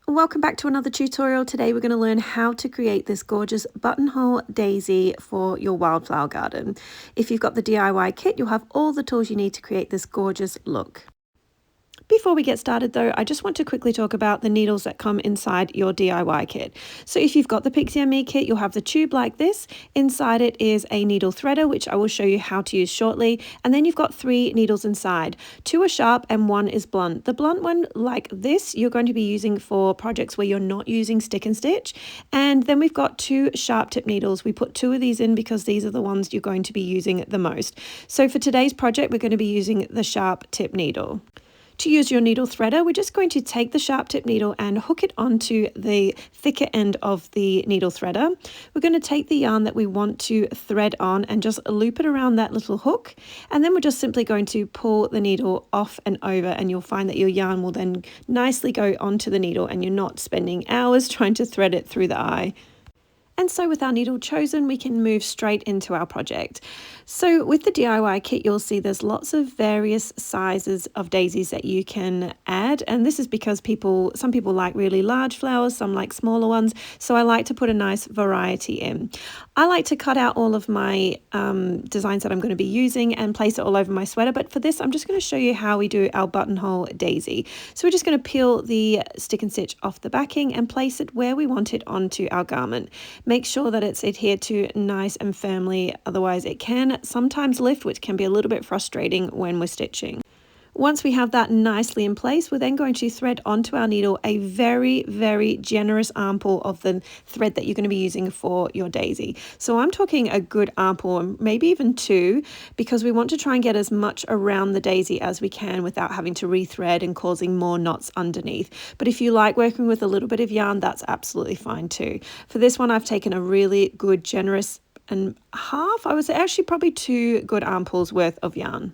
Welcome back to another tutorial. Today we're going to learn how to create this gorgeous buttonhole daisy for your wildflower garden. If you've got the DIY kit, you'll have all the tools you need to create this gorgeous look. Before we get started though, I just want to quickly talk about the needles that come inside your DIY kit. So if you've got the Pixie&Me kit, you'll have the tube like this. Inside it is a needle threader, which I will show you how to use shortly. And then you've got 3 needles inside. 2 are sharp and 1 is blunt. The blunt one, like this, you're going to be using for projects where you're not using stick and stitch. And then we've got 2 sharp tip needles. We put 2 of these in because these are the ones you're going to be using the most. So for today's project, we're going to be using the sharp tip needle. To use your needle threader, we're just going to take the sharp tip needle and hook it onto the thicker end of the needle threader. We're going to take the yarn that we want to thread on and just loop it around that little hook. And then we're just simply going to pull the needle off and over, and you'll find that your yarn will then nicely go onto the needle and you're not spending hours trying to thread it through the eye. And so with our needle chosen, we can move straight into our project. So with the DIY kit, you'll see there's lots of various sizes of daisies that you can add. And this is because some people like really large flowers, some like smaller ones. So I like to put a nice variety in. I like to cut out all of my designs that I'm going to be using and place it all over my sweater. But for this, I'm just going to show you how we do our buttonhole daisy. So we're just going to peel the stick and stitch off the backing and place it where we want it onto our garment. Make sure that it's adhered to nice and firmly, otherwise it can sometimes lift, which can be a little bit frustrating when we're stitching. Once we have that nicely in place, we're then going to thread onto our needle a very, very generous armful of the thread that you're going to be using for your daisy. So I'm talking a good armful, maybe even 2, because we want to try and get as much around the daisy as we can without having to rethread and causing more knots underneath. But if you like working with a little bit of yarn, that's absolutely fine too. For this one, I've taken a really good, generous and half, I would say actually probably 2 good armfuls worth of yarn.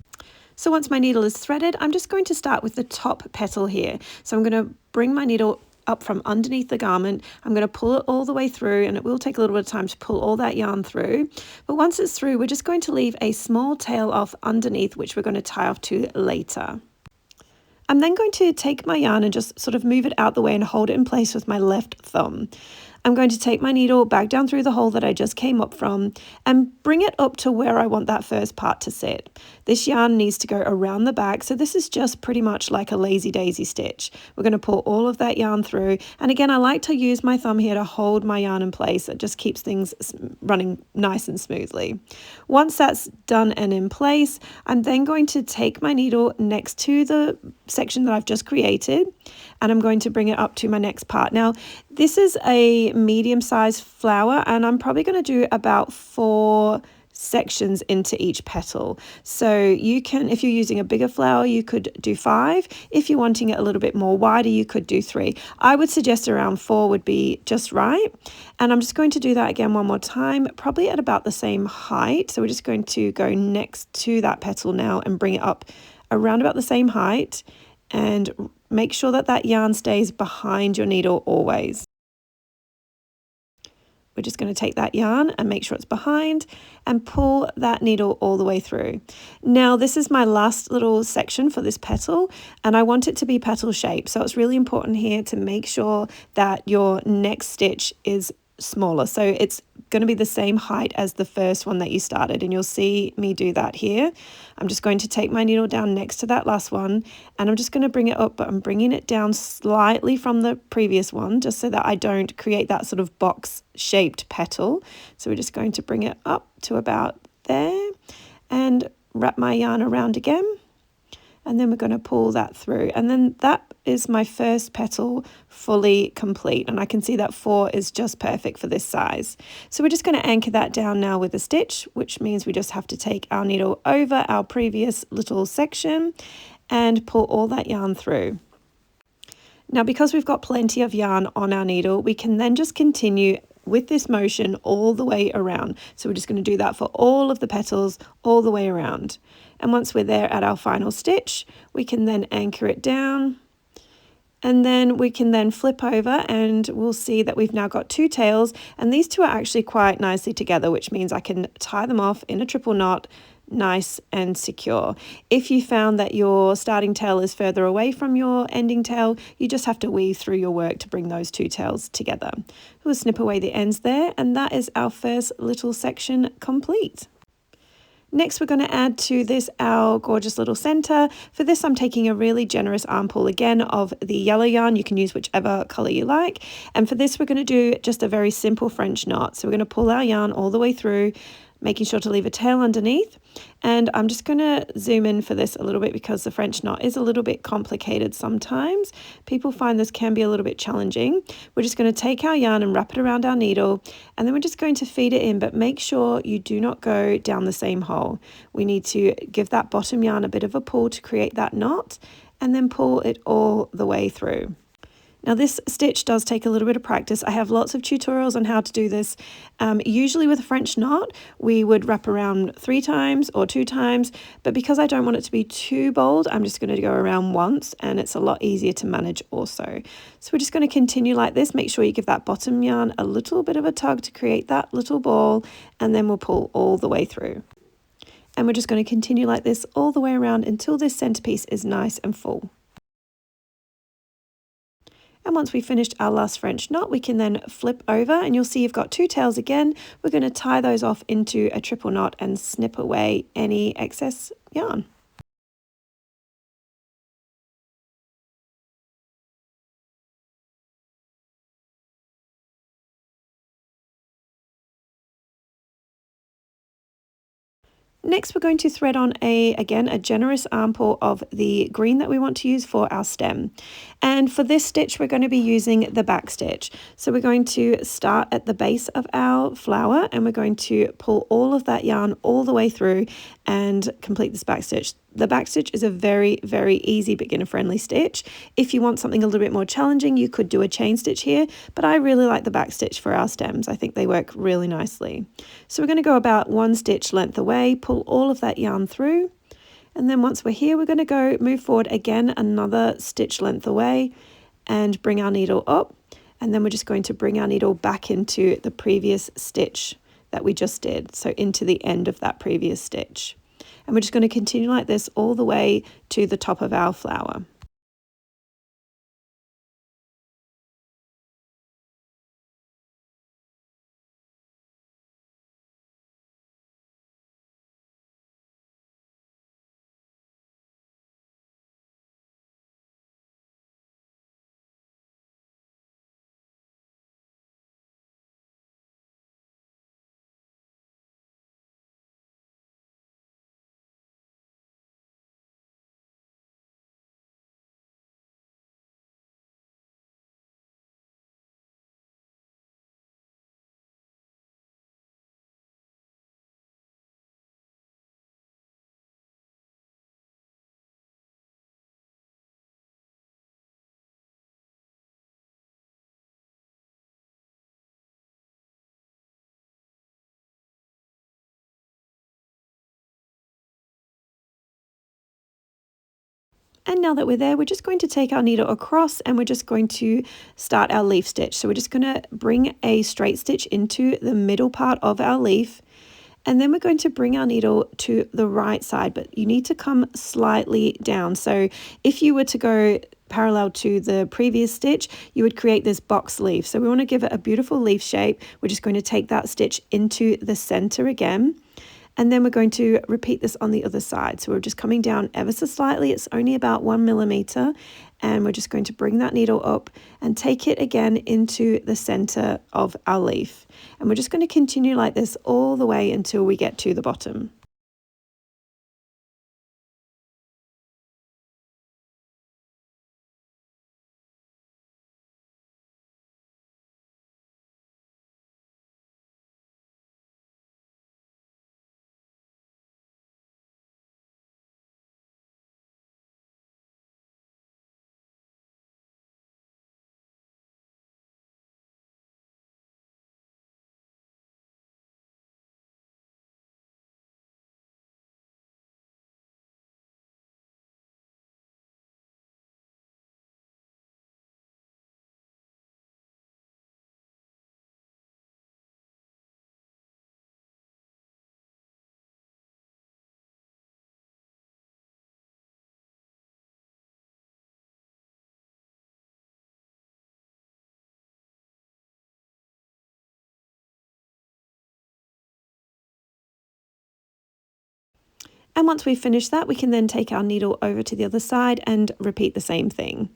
So once my needle is threaded, I'm just going to start with the top petal here. So I'm going to bring my needle up from underneath the garment. I'm going to pull it all the way through, and it will take a little bit of time to pull all that yarn through. But once it's through, we're just going to leave a small tail off underneath, which we're going to tie off to later. I'm then going to take my yarn and just sort of move it out the way and hold it in place with my left thumb. I'm going to take my needle back down through the hole that I just came up from and bring it up to where I want that first part to sit. This yarn needs to go around the back, so this is just pretty much like a lazy daisy stitch. We're going to pull all of that yarn through, and again I like to use my thumb here to hold my yarn in place. It just keeps things running nice and smoothly. Once that's done and in place, I'm then going to take my needle next to the section that I've just created, and I'm going to bring it up to my next part. Now this is a medium-sized flower, and I'm probably going to do about 4 sections into each petal. So you can, if you're using a bigger flower, you could do 5. If you're wanting it a little bit more wider, you could do 3. I would suggest around 4 would be just right. And I'm just going to do that again one more time, probably at about the same height. So we're just going to go next to that petal now and bring it up around about the same height, and make sure that that yarn stays behind your needle always. We're just going to take that yarn and make sure it's behind and pull that needle all the way through. Now this is my last little section for this petal, and I want it to be petal shaped. So it's really important here to make sure that your next stitch is smaller. So it's going to be the same height as the first one that you started, and you'll see me do that here. I'm just going to take my needle down next to that last one, and I'm just going to bring it up, but I'm bringing it down slightly from the previous one just so that I don't create that sort of box shaped petal. So we're just going to bring it up to about there and wrap my yarn around again, and then we're going to pull that through, and then that is my first petal fully complete, and I can see that 4 is just perfect for this size. So we're just going to anchor that down now with a stitch, which means we just have to take our needle over our previous little section and pull all that yarn through. Now because we've got plenty of yarn on our needle, we can then just continue with this motion all the way around. So we're just going to do that for all of the petals all the way around. And once we're there at our final stitch, we can then anchor it down, and then we can then flip over, and we'll see that we've now got 2 tails, and these 2 are actually quite nicely together, which means I can tie them off in a triple knot nice and secure. If you found that your starting tail is further away from your ending tail, you just have to weave through your work to bring those two tails together. We'll snip away the ends there, and that is our first little section complete. Next, we're going to add to this our gorgeous little center. For this, I'm taking a really generous arm pull again of the yellow yarn. You can use whichever color you like. And for this, we're going to do just a very simple French knot. So we're going to pull our yarn all the way through, making sure to leave a tail underneath. And I'm just going to zoom in for this a little bit because the French knot is a little bit complicated sometimes. People find this can be a little bit challenging. We're just going to take our yarn and wrap it around our needle, and then we're just going to feed it in, but make sure you do not go down the same hole. We need to give that bottom yarn a bit of a pull to create that knot, and then pull it all the way through. Now this stitch does take a little bit of practice. I have lots of tutorials on how to do this. Usually with a French knot, we would wrap around 3 times or 2 times, but because I don't want it to be too bold, I'm just going to go around once, and it's a lot easier to manage also. So we're just going to continue like this. Make sure you give that bottom yarn a little bit of a tug to create that little ball, and then we'll pull all the way through. And we're just going to continue like this all the way around until this centerpiece is nice and full. And once we've finished our last French knot, we can then flip over, and you'll see you've got 2 tails again. We're going to tie those off into a triple knot and snip away any excess yarn. Next, we're going to thread on again a generous arm pull of the green that we want to use for our stem. And for this stitch, we're going to be using the back stitch. So we're going to start at the base of our flower, and we're going to pull all of that yarn all the way through and complete this back stitch. The back stitch is a very, very easy beginner-friendly stitch. If you want something a little bit more challenging, you could do a chain stitch here, but I really like the back stitch for our stems. I think they work really nicely. So we're going to go about 1 stitch length away, pull all of that yarn through, and then once we're here, we're going to move forward again another stitch length away and bring our needle up, and then we're just going to bring our needle back into the previous stitch that we just did, so into the end of that previous stitch. And we're just going to continue like this all the way to the top of our flower. And now that we're there, we're just going to take our needle across, and we're just going to start our leaf stitch. So we're just going to bring a straight stitch into the middle part of our leaf, and then we're going to bring our needle to the right side, but you need to come slightly down. So if you were to go parallel to the previous stitch, you would create this box leaf. So we want to give it a beautiful leaf shape. We're just going to take that stitch into the center again. And then we're going to repeat this on the other side. So we're just coming down ever so slightly. It's only about 1 millimeter. And we're just going to bring that needle up and take it again into the center of our leaf. And we're just going to continue like this all the way until we get to the bottom. And once we've finished that, we can then take our needle over to the other side and repeat the same thing.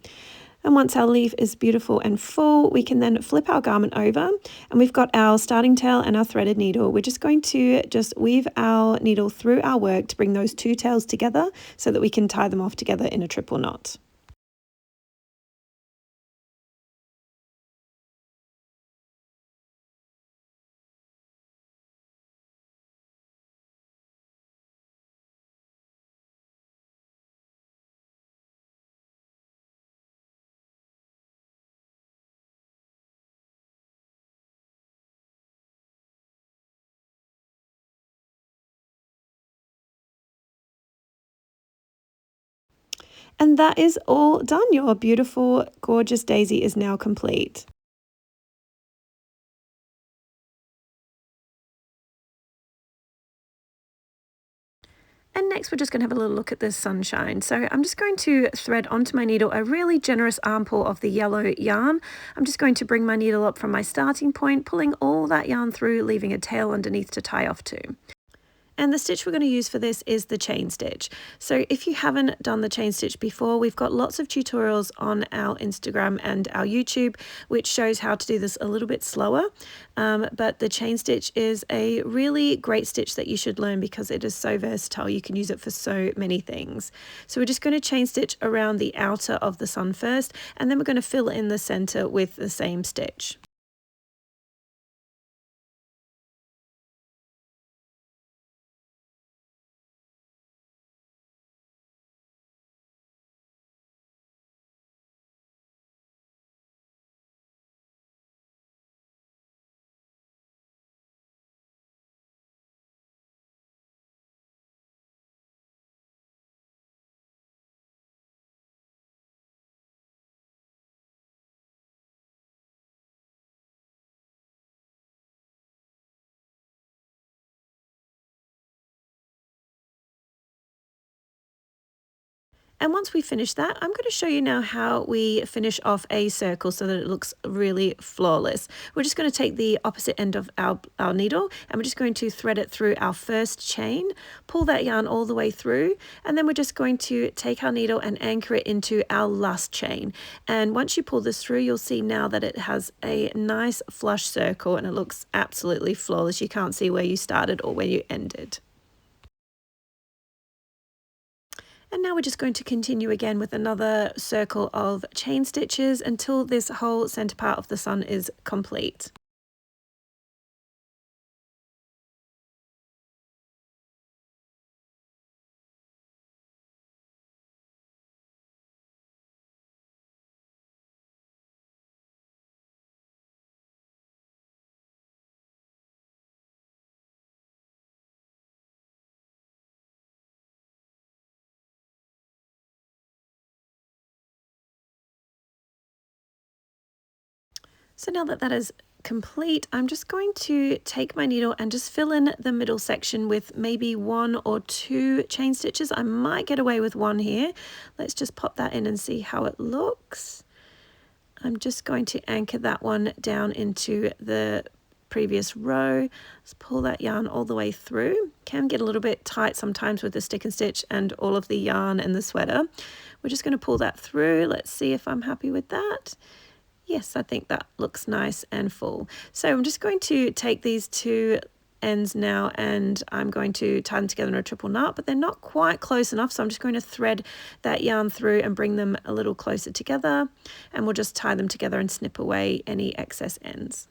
And once our leaf is beautiful and full, we can then flip our garment over, and we've got our starting tail and our threaded needle. We're just going to weave our needle through our work to bring those two tails together so that we can tie them off together in a triple knot. And that is all done. Your beautiful, gorgeous daisy is now complete. And next we're just going to have a little look at the sunshine. So I'm just going to thread onto my needle a really generous armful of the yellow yarn. I'm just going to bring my needle up from my starting point, pulling all that yarn through, leaving a tail underneath to tie off to. And the stitch we're going to use for this is the chain stitch. So if you haven't done the chain stitch before, we've got lots of tutorials on our Instagram and our YouTube, which shows how to do this a little bit slower. But the chain stitch is a really great stitch that you should learn because it is so versatile. You can use it for so many things. So we're just going to chain stitch around the outer of the sun first, and then we're going to fill in the center with the same stitch. And once we finish that, I'm going to show you now how we finish off a circle so that it looks really flawless. We're just going to take the opposite end of our needle, and we're just going to thread it through our first chain, pull that yarn all the way through, and then we're just going to take our needle and anchor it into our last chain. And once you pull this through, you'll see now that it has a nice flush circle and it looks absolutely flawless. You can't see where you started or where you ended. And now we're just going to continue again with another circle of chain stitches until this whole center part of the sun is complete. So now that that is complete, I'm just going to take my needle and just fill in the middle section with maybe 1 or 2 chain stitches. I might get away with 1 here. Let's just pop that in and see how it looks. I'm just going to anchor that one down into the previous row. Let's pull that yarn all the way through. Can get a little bit tight sometimes with the stick and stitch and all of the yarn and the sweater. We're just going to pull that through. Let's see if I'm happy with that. Yes, I think that looks nice and full. So I'm just going to take these two ends now and I'm going to tie them together in a triple knot, but they're not quite close enough, so I'm just going to thread that yarn through and bring them a little closer together, and we'll just tie them together and snip away any excess ends.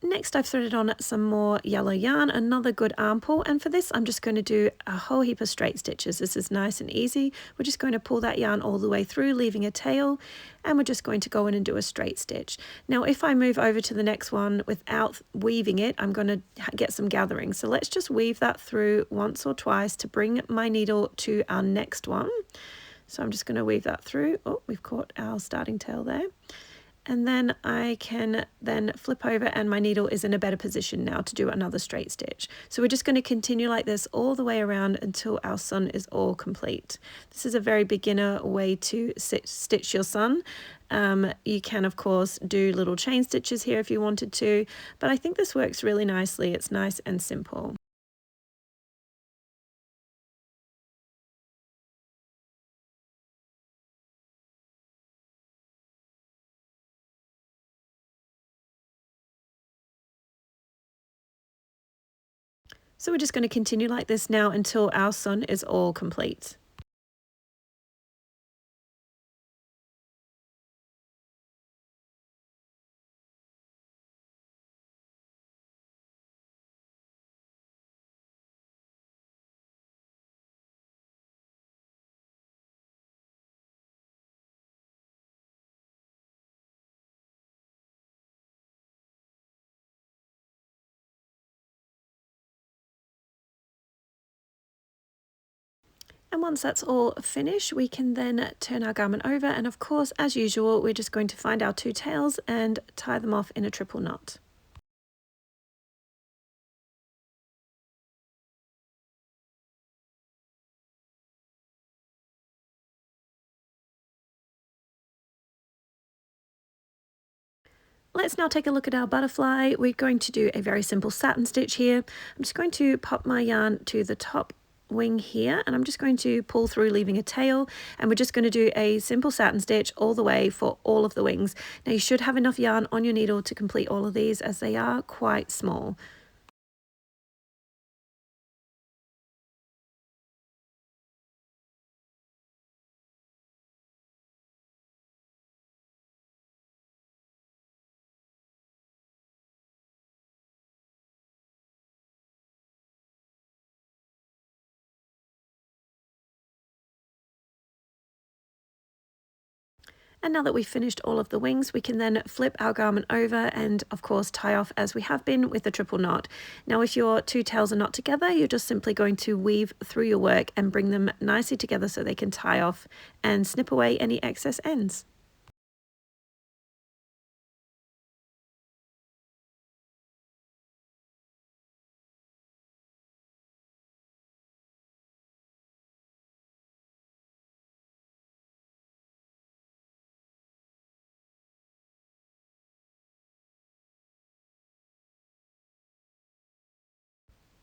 Next, I've threaded on some more yellow yarn, another good armful, and for this I'm just going to do a whole heap of straight stitches. This is nice and easy. We're just going to pull that yarn all the way through, leaving a tail, and we're just going to go in and do a straight stitch. Now if I move over to the next one without weaving it, I'm going to get some gathering. So let's just weave that through once or twice to bring my needle to our next one. So I'm just going to weave that through. Oh, we've caught our starting tail there. And then I can then flip over, and my needle is in a better position now to do another straight stitch. So we're just going to continue like this all the way around until our sun is all complete. This is a very beginner way to stitch your sun. You can of course do little chain stitches here if you wanted to, but I think this works really nicely. It's nice and simple. So we're just going to continue like this now until our sun is all complete. And once that's all finished, we can then turn our garment over, and of course, as usual, we're just going to find our two tails and tie them off in a triple knot. Let's now take a look at our butterfly. We're going to do a very simple satin stitch here. I'm just going to pop my yarn to the top wing here, and I'm just going to pull through, leaving a tail, and we're just going to do a simple satin stitch all the way for all of the wings. Now you should have enough yarn on your needle to complete all of these, as they are quite small. And now that we've finished all of the wings, we can then flip our garment over and of course tie off as we have been with the triple knot. Now if your two tails are not together, you're just simply going to weave through your work and bring them nicely together so they can tie off and snip away any excess ends.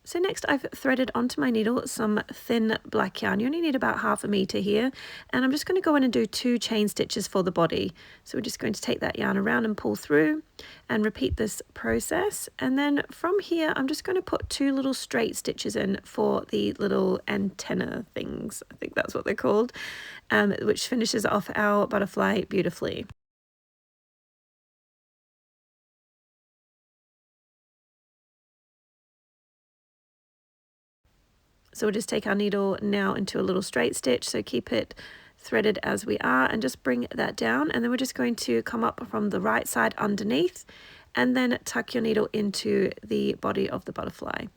So next I've threaded onto my needle some thin black yarn. You only need about 1/2 meter here, and I'm just going to go in and do 2 chain stitches for the body. So we're just going to take that yarn around and pull through and repeat this process, and then from here I'm just going to put 2 little straight stitches in for the little antenna things, I think that's what they're called, which finishes off our butterfly beautifully. So we'll just take our needle now into a little straight stitch, so keep it threaded as we are, and just bring that down, and then we're just going to come up from the right side underneath and then tuck your needle into the body of the butterfly.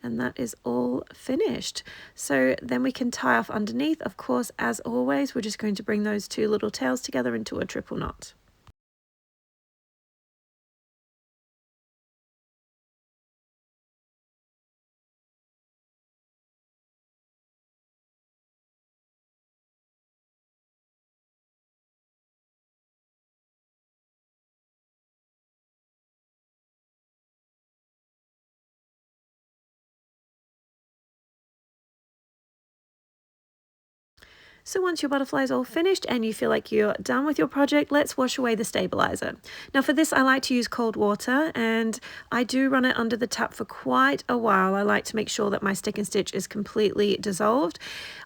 And that is all finished. So then we can tie off underneath. Of course, as always, we're just going to bring those 2 little tails together into a triple knot. So once your butterfly is all finished and you feel like you're done with your project, let's wash away the stabilizer. Now for this I like to use cold water, and I do run it under the tap for quite a while. I like to make sure that my stick and stitch is completely dissolved.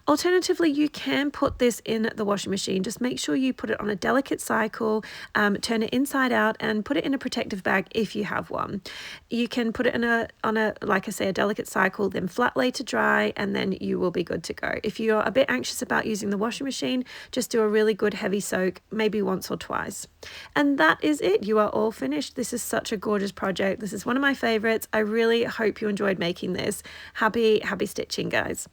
Alternatively, you can put this in the washing machine. Just make sure you put it on a delicate cycle, turn it inside out, and put it in a protective bag if you have one. You can put it on a like I say, a delicate cycle, then flat lay to dry, and then you will be good to go. If you're a bit anxious about using the washing machine, just do a really good heavy soak, maybe once or twice. And that is it. You are all finished. This is such a gorgeous project. This is one of my favorites. I really hope you enjoyed making this. Happy stitching, guys.